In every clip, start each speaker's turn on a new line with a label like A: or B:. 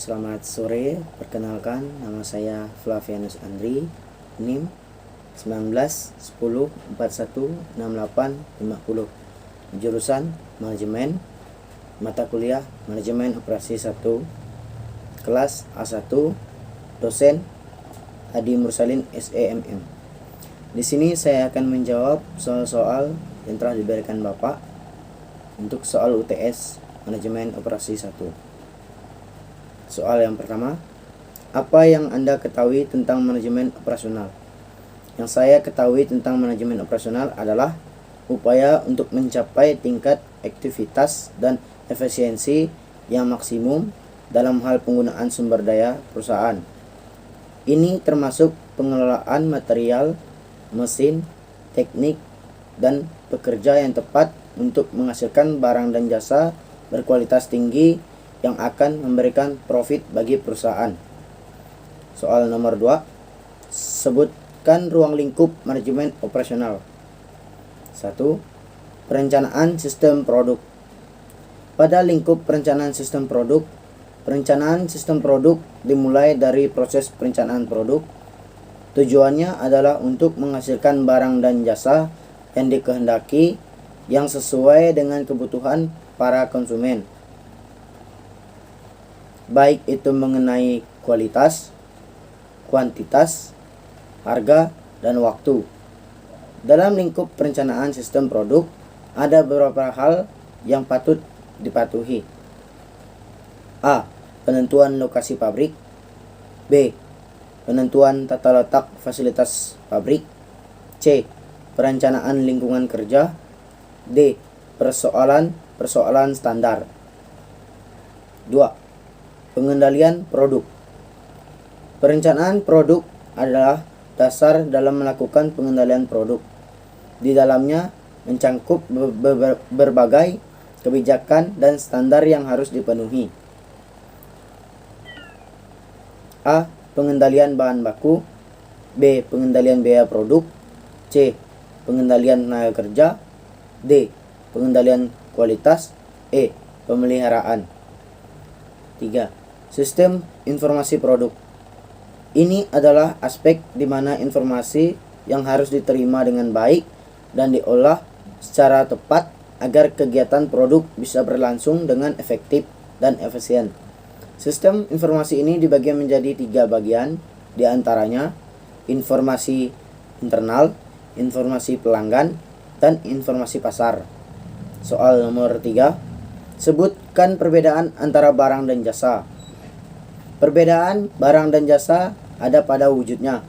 A: Selamat sore, perkenalkan nama saya Flavianus Andri, NIM 19 10 41 68 50, jurusan Manajemen, mata kuliah Manajemen Operasi 1, kelas A1, dosen Hadi Mursalin SEMM. Di sini saya akan menjawab soal-soal yang telah diberikan Bapak untuk soal UTS Manajemen Operasi 1. Soal yang pertama, apa yang Anda ketahui tentang manajemen operasional? Yang saya ketahui tentang manajemen operasional adalah upaya untuk mencapai tingkat aktivitas dan efisiensi yang maksimum dalam hal penggunaan sumber daya perusahaan. Ini termasuk pengelolaan material, mesin, teknik, dan pekerja yang tepat untuk menghasilkan barang dan jasa berkualitas tinggi yang akan memberikan profit bagi perusahaan. Soal nomor 2, sebutkan ruang lingkup manajemen operasional. 1. Perencanaan sistem produk. Pada lingkup perencanaan sistem produk dimulai dari proses perencanaan produk. Tujuannya adalah untuk menghasilkan barang dan jasa yang dikehendaki yang sesuai dengan kebutuhan para konsumen, baik itu mengenai kualitas, kuantitas, harga, dan waktu. Dalam lingkup perencanaan sistem produk, ada beberapa hal yang patut dipatuhi. A. Penentuan lokasi pabrik. B. Penentuan tata letak fasilitas pabrik. C. Perencanaan lingkungan kerja. D. Persoalan standar. 2. Pengendalian produk. Perencanaan produk adalah dasar dalam melakukan pengendalian produk. Di dalamnya mencangkup berbagai kebijakan dan standar yang harus dipenuhi. A. Pengendalian bahan baku. B. Pengendalian biaya produk. C. Pengendalian tenaga kerja. D. Pengendalian kualitas. E. Pemeliharaan. 3. Sistem informasi produk. Ini adalah aspek di mana informasi yang harus diterima dengan baik dan diolah secara tepat agar kegiatan produk bisa berlangsung dengan efektif dan efisien. Sistem informasi ini dibagi menjadi 3 bagian, di antaranya informasi internal, informasi pelanggan, dan informasi pasar. Soal nomor 3, sebutkan perbedaan antara barang dan jasa. Perbedaan barang dan jasa ada pada wujudnya.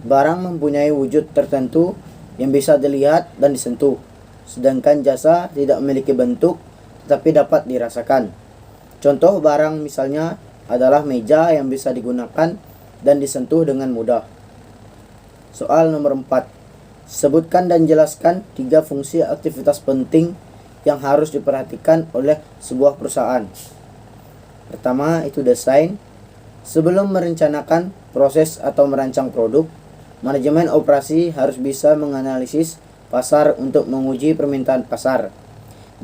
A: Barang mempunyai wujud tertentu yang bisa dilihat dan disentuh, sedangkan jasa tidak memiliki bentuk tetapi dapat dirasakan. Contoh barang misalnya adalah meja yang bisa digunakan dan disentuh dengan mudah. Soal nomor 4, sebutkan dan jelaskan 3 fungsi aktivitas penting yang harus diperhatikan oleh sebuah perusahaan. Pertama itu desain. Sebelum merencanakan proses atau merancang produk, manajemen operasi harus bisa menganalisis pasar untuk menguji permintaan pasar.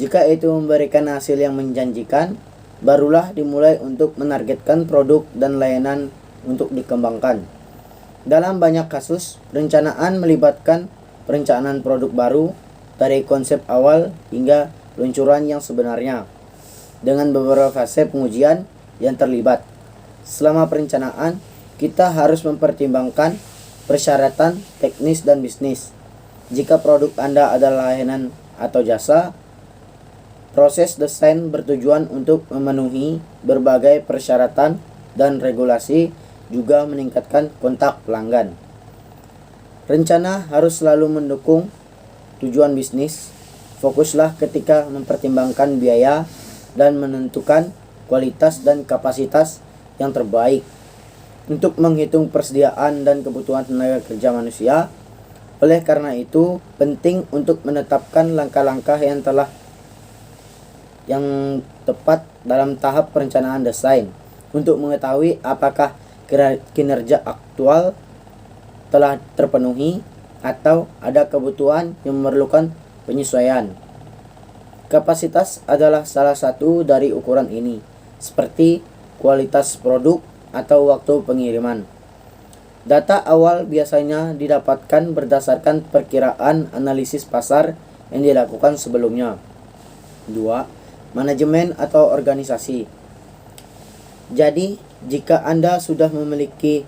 A: Jika itu memberikan hasil yang menjanjikan, barulah dimulai untuk menargetkan produk dan layanan untuk dikembangkan. Dalam banyak kasus, perencanaan melibatkan perencanaan produk baru dari konsep awal hingga peluncuran yang sebenarnya, dengan beberapa fase pengujian yang terlibat. Selama perencanaan, kita harus mempertimbangkan persyaratan teknis dan bisnis. Jika produk Anda adalah layanan atau jasa, proses desain bertujuan untuk memenuhi berbagai persyaratan dan regulasi, juga meningkatkan kontak pelanggan. Rencana harus selalu mendukung tujuan bisnis. Fokuslah ketika mempertimbangkan biaya dan menentukan kualitas dan kapasitas yang terbaik untuk menghitung persediaan dan kebutuhan tenaga kerja manusia. Oleh karena itu, penting untuk menetapkan langkah-langkah yang tepat dalam tahap perencanaan desain untuk mengetahui apakah kinerja aktual telah terpenuhi atau ada kebutuhan yang memerlukan penyesuaian. Kapasitas adalah salah satu dari ukuran ini, seperti kualitas produk, atau waktu pengiriman. Data awal biasanya didapatkan berdasarkan perkiraan analisis pasar yang dilakukan sebelumnya. 2. Manajemen atau organisasi. Jadi, jika Anda sudah memiliki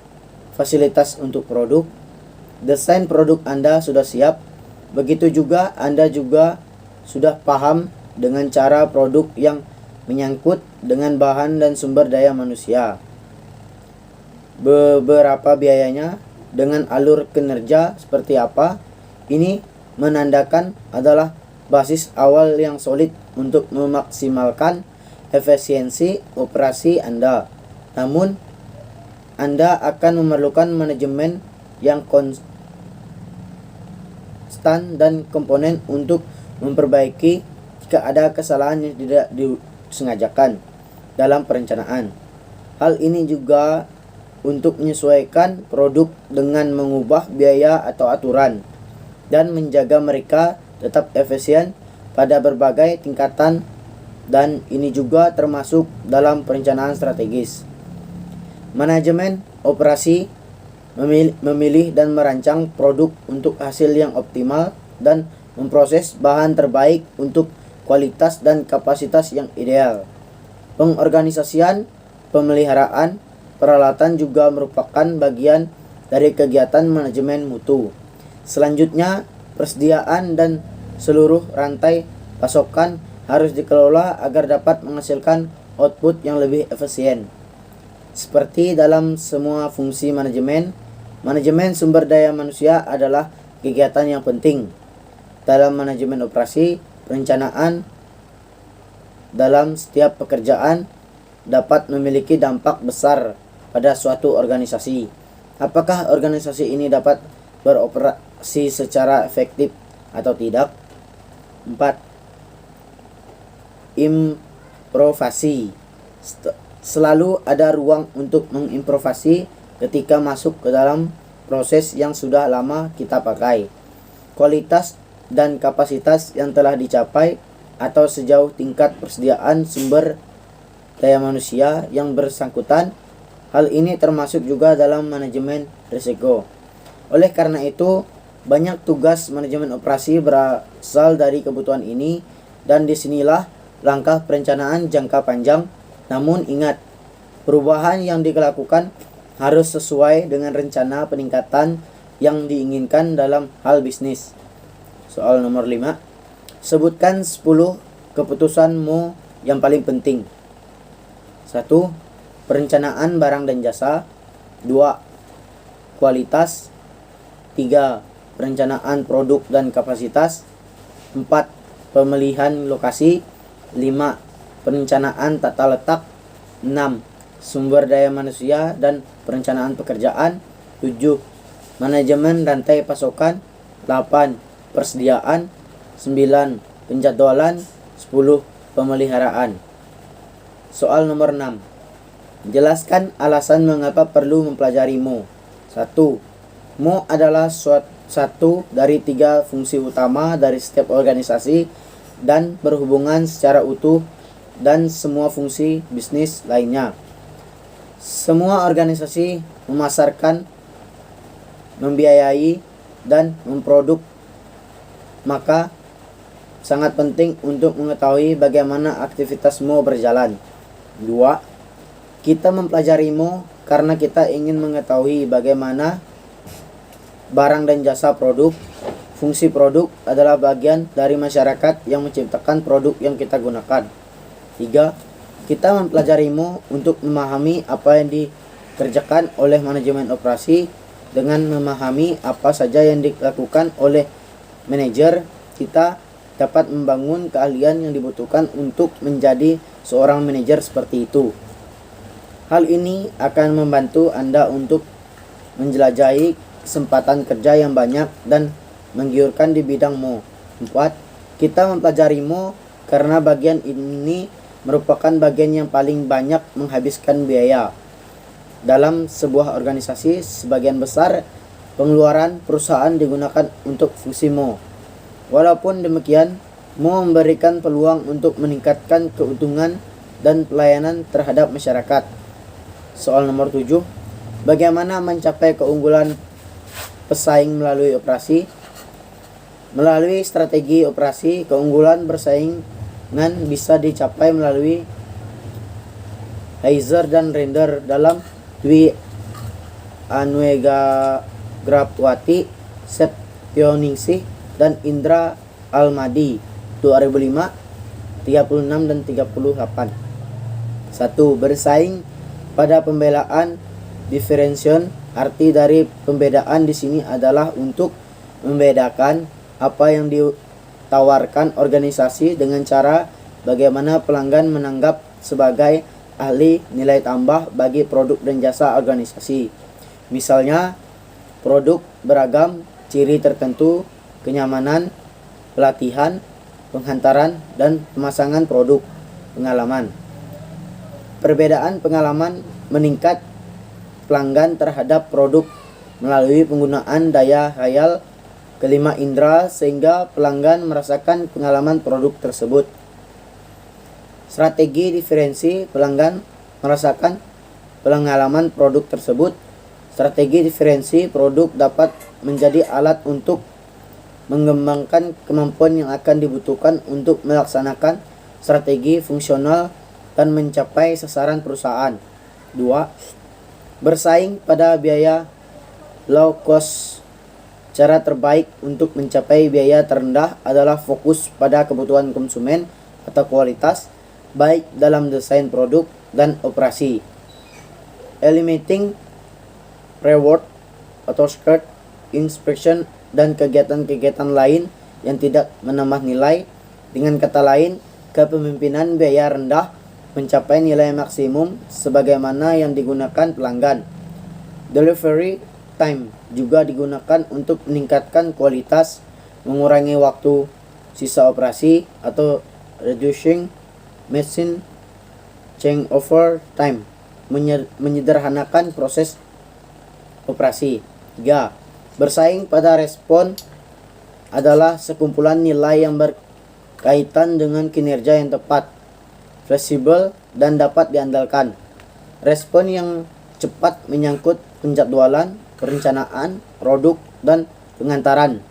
A: fasilitas untuk produk, desain produk Anda sudah siap, begitu juga Anda juga sudah paham dengan cara produk yang menyangkut dengan bahan dan sumber daya manusia, beberapa biayanya, dengan alur kinerja seperti apa. Ini menandakan adalah basis awal yang solid untuk memaksimalkan efisiensi operasi Anda. Namun, Anda akan memerlukan manajemen yang konstan dan komponen untuk memperbaiki jika ada kesalahan yang tidak disengajakan dalam perencanaan. Hal ini juga untuk menyesuaikan produk dengan mengubah biaya atau aturan dan menjaga mereka tetap efisien pada berbagai tingkatan, dan ini juga termasuk dalam perencanaan strategis. Manajemen operasi memilih dan merancang produk untuk hasil yang optimal dan memproses bahan terbaik untuk kualitas dan kapasitas yang ideal. Pengorganisasian, pemeliharaan, peralatan juga merupakan bagian dari kegiatan manajemen mutu. Selanjutnya, persediaan dan seluruh rantai pasokan harus dikelola agar dapat menghasilkan output yang lebih efisien. Seperti dalam semua fungsi manajemen, manajemen sumber daya manusia adalah kegiatan yang penting. Dalam manajemen operasi, perencanaan dalam setiap pekerjaan dapat memiliki dampak besar pada suatu organisasi. Apakah organisasi ini dapat beroperasi secara efektif atau tidak? 4. Improvasi. Selalu ada ruang untuk mengimprovisasi ketika masuk ke dalam proses yang sudah lama kita pakai. Kualitas dan kapasitas yang telah dicapai atau sejauh tingkat persediaan sumber daya manusia yang bersangkutan. Hal ini termasuk juga dalam manajemen risiko. Oleh karena itu, banyak tugas manajemen operasi berasal dari kebutuhan ini, dan disinilah langkah perencanaan jangka panjang. Namun ingat, perubahan yang dilakukan harus sesuai dengan rencana peningkatan yang diinginkan dalam hal bisnis. Soal nomor 5. Sebutkan 10 keputusanmu yang paling penting. 1. Perencanaan barang dan jasa. 2. Kualitas. 3. Perencanaan produk dan kapasitas. 4. Pemilihan lokasi. 5. Perencanaan tata letak. 6. Sumber daya manusia dan perencanaan pekerjaan. 7. Manajemen rantai pasokan. 8. Persediaan. 9. Penjadwalan. 10. Pemeliharaan. Soal nomor 6. Jelaskan alasan mengapa perlu mempelajari MO. 1. MO adalah satu dari 3 fungsi utama dari setiap organisasi dan berhubungan secara utuh dan semua fungsi bisnis lainnya. Semua organisasi memasarkan, membiayai, dan memproduk, maka sangat penting untuk mengetahui bagaimana aktivitas MO berjalan. 2. Kita mempelajari MO karena kita ingin mengetahui bagaimana barang dan jasa produk. Fungsi produk adalah bagian dari masyarakat yang menciptakan produk yang kita gunakan. 3. Kita mempelajari MO untuk memahami apa yang dikerjakan oleh manajemen operasi. Dengan memahami apa saja yang dilakukan oleh manajer, kita dapat membangun keahlian yang dibutuhkan untuk menjadi seorang manajer seperti itu. Hal ini akan membantu Anda untuk menjelajahi kesempatan kerja yang banyak dan menggiurkan di bidang MO. 4. Kita mempelajari MO karena bagian ini merupakan bagian yang paling banyak menghabiskan biaya. Dalam sebuah organisasi, sebagian besar pengeluaran perusahaan digunakan untuk fungsi MO. Walaupun demikian, MO memberikan peluang untuk meningkatkan keuntungan dan pelayanan terhadap masyarakat. Soal nomor 7. Bagaimana mencapai keunggulan pesaing melalui operasi? Melalui strategi operasi, keunggulan bersaingan bisa dicapai melalui Heiser dan Render dalam Dwi Anwegagrawati, Septioningsi, dan Indra Almadi 2005, 36 dan 38. 1. Bersaing pada pembelaan differentiation. Arti dari pembedaan di sini adalah untuk membedakan apa yang ditawarkan organisasi dengan cara bagaimana pelanggan menanggap sebagai ahli nilai tambah bagi produk dan jasa organisasi. Misalnya, produk beragam, ciri tertentu, kenyamanan, pelatihan, penghantaran, dan pemasangan produk. Pengalaman. Perbedaan pengalaman meningkat pelanggan terhadap produk melalui penggunaan daya khayal kelima indera sehingga pelanggan merasakan pengalaman produk tersebut. Strategi diferensi pelanggan merasakan pengalaman produk tersebut. Strategi diferensi produk dapat menjadi alat untuk mengembangkan kemampuan yang akan dibutuhkan untuk melaksanakan strategi fungsional dan mencapai sasaran perusahaan. 2. Bersaing pada biaya low cost. Cara terbaik untuk mencapai biaya terendah adalah fokus pada kebutuhan konsumen atau kualitas, baik dalam desain produk dan operasi. Eliminating reward atau skirt inspection dan kegiatan-kegiatan lain yang tidak menambah nilai. Dengan kata lain, kepemimpinan biaya rendah mencapai nilai maksimum sebagaimana yang digunakan pelanggan. Delivery time juga digunakan untuk meningkatkan kualitas, mengurangi waktu sisa operasi atau reducing machine changeover time, menyederhanakan proses operasi. 3. Bersaing pada respon adalah sekumpulan nilai yang berkaitan dengan kinerja yang tepat, fleksibel, dan dapat diandalkan. Respon yang cepat menyangkut penjadwalan, perencanaan, produk, dan pengantaran.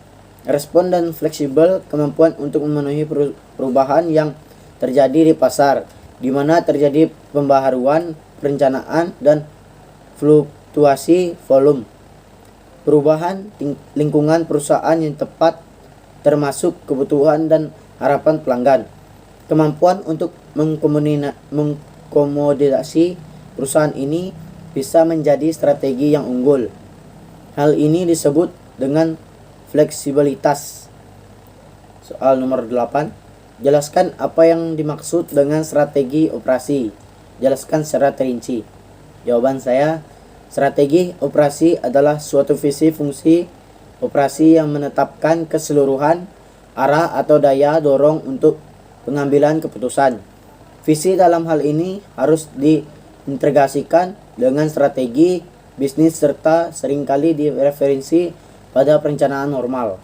A: Respon dan fleksibel kemampuan untuk memenuhi perubahan yang terjadi di pasar, di mana terjadi pembaharuan, perencanaan, dan fluktuasi volume. Perubahan lingkungan perusahaan yang tepat termasuk kebutuhan dan harapan pelanggan. Kemampuan untuk mengkomodasi perusahaan ini bisa menjadi strategi yang unggul. Hal ini disebut dengan fleksibilitas. Soal nomor 8. Jelaskan apa yang dimaksud dengan strategi operasi. Jelaskan secara terinci. Jawaban saya, strategi operasi adalah suatu visi fungsi operasi yang menetapkan keseluruhan arah atau daya dorong untuk pengambilan keputusan. Visi dalam hal ini harus diintegrasikan dengan strategi bisnis serta seringkali direferensi pada perencanaan normal.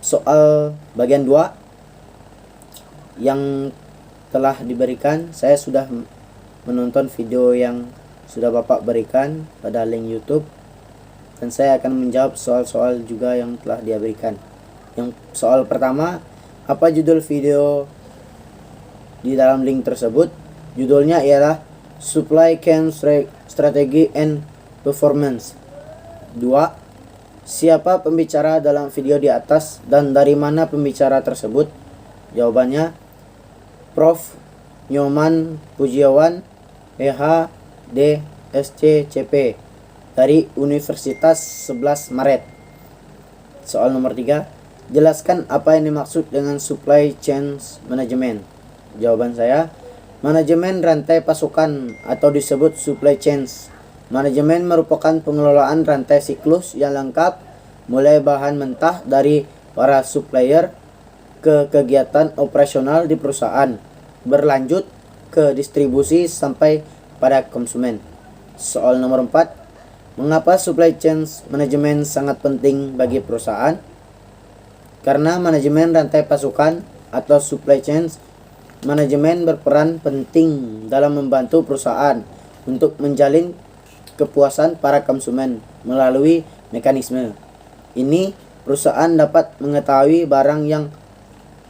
A: Soal bagian 2 yang telah diberikan, saya sudah menonton video yang sudah Bapak berikan pada link YouTube, dan saya akan menjawab soal-soal juga yang telah dia berikan. Yang soal pertama, apa judul video di dalam link tersebut? Judulnya ialah Supply Chain Strategy and Performance. 2. Siapa pembicara dalam video di atas dan dari mana pembicara tersebut? Jawabannya, Prof. Nyoman Pujiawan, PhD, SCCP, dari Universitas 11 Maret. Soal nomor 3. Jelaskan apa yang dimaksud dengan Supply Chain Management. Jawaban saya, manajemen rantai pasokan atau disebut Supply Chains. Manajemen merupakan pengelolaan rantai siklus yang lengkap, mulai bahan mentah dari para supplier ke kegiatan operasional di perusahaan, berlanjut ke distribusi sampai pada konsumen. Soal nomor 4. Mengapa supply chain manajemen sangat penting bagi perusahaan? Karena manajemen rantai pasokan atau supply chain, manajemen berperan penting dalam membantu perusahaan untuk menjalin kepuasan para konsumen melalui mekanisme ini. Perusahaan dapat mengetahui barang yang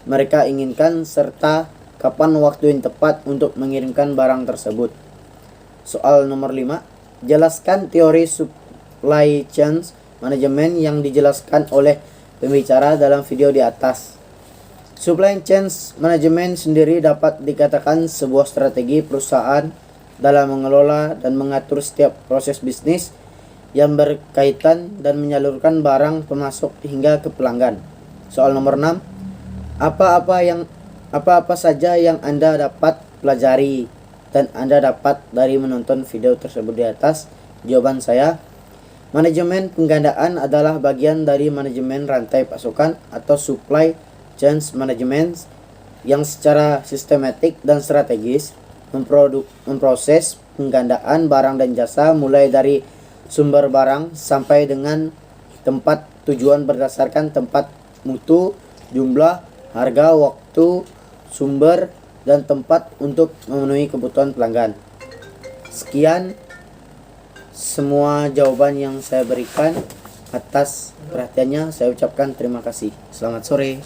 A: mereka inginkan serta kapan waktu yang tepat untuk mengirimkan barang tersebut. Soal nomor 5. Jelaskan teori supply chain management yang dijelaskan oleh pembicara dalam video di atas. Supply chain management sendiri dapat dikatakan sebuah strategi perusahaan dalam mengelola dan mengatur setiap proses bisnis yang berkaitan dan menyalurkan barang pemasok hingga ke pelanggan. Soal nomor 6. Apa saja yang Anda dapat pelajari dan Anda dapat dari menonton video tersebut di atas? Jawaban saya, manajemen penggandaan adalah bagian dari manajemen rantai pasokan atau supply chain management yang secara sistematik dan strategis memproses penggandaan barang dan jasa mulai dari sumber barang sampai dengan tempat tujuan berdasarkan tempat, mutu, jumlah, harga, waktu, sumber, dan tempat untuk memenuhi kebutuhan pelanggan. Sekian semua jawaban yang saya berikan. Atas perhatiannya saya ucapkan terima kasih. Selamat sore.